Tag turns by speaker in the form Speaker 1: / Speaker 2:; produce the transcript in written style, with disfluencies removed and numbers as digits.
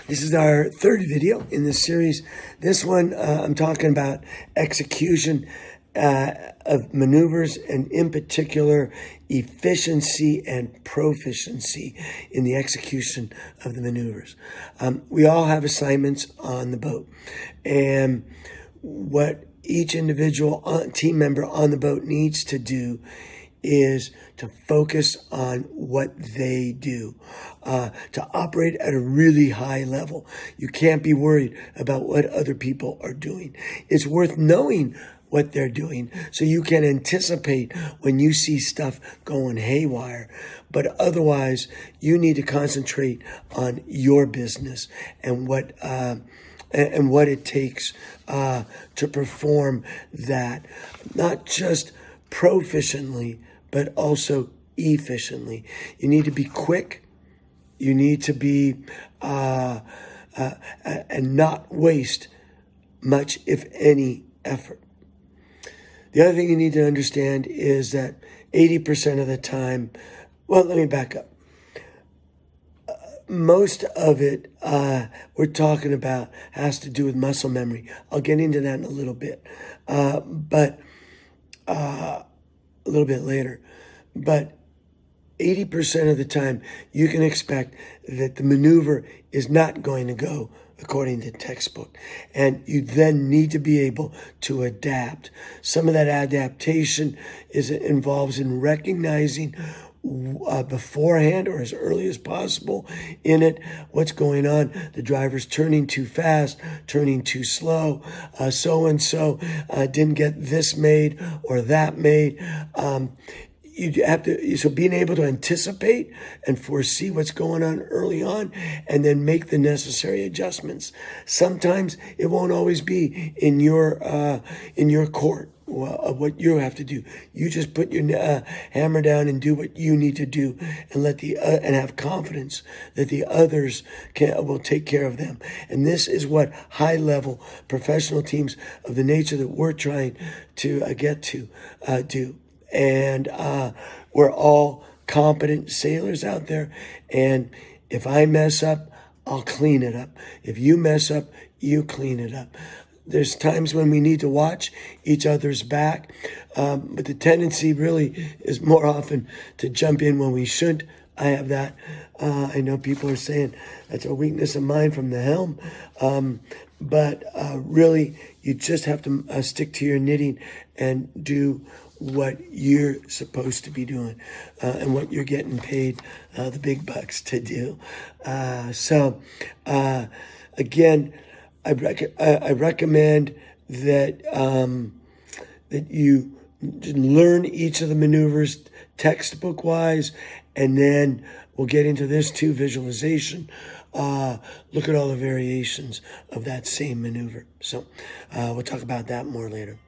Speaker 1: This is our third video in this series. This one, I'm talking about execution of maneuvers, and in particular, efficiency and proficiency in the execution of the maneuvers. We all have assignments on the boat, and what each individual team member on the boat needs to do is to focus on what they do, to operate at a really high level. You can't be worried about what other people are doing. It's worth knowing what they're doing so you can anticipate when you see stuff going haywire. But otherwise, you need to concentrate on your business and what it takes to perform that, not just proficiently, but also efficiently. You need to be quick. You need to be, and not waste much, if any, effort. The other thing you need to understand is that 80% of the time, well, let me back up. Most of it we're talking about has to do with muscle memory. I'll get into that in a little bit, but a little bit later. But 80% of the time, you can expect that the maneuver is not going to go according to textbook. And you then need to be able to adapt. Some of that adaptation involves in recognizing beforehand or as early as possible in it what's going on. The driver's turning too fast, turning too slow, so-and-so didn't get this made or that made. You have to, so being able to anticipate and foresee what's going on early on and then make the necessary adjustments. Sometimes it won't always be in your court of what you have to do. You just put your hammer down and do what you need to do, and let and have confidence that the others will take care of them. And this is what high-level professional teams of the nature that we're trying to get to do. And we're all competent sailors out there. And if I mess up, I'll clean it up. If you mess up, you clean it up. There's times when we need to watch each other's back, but the tendency really is more often to jump in when we shouldn't. I have that. I know people are saying that's a weakness of mine from the helm, but really you just have to stick to your knitting and do what you're supposed to be doing and what you're getting paid the big bucks to do. Again, I recommend that that you learn each of the maneuvers textbook wise, and then we'll get into this too, visualization. Look at all the variations of that same maneuver. So we'll talk about that more later.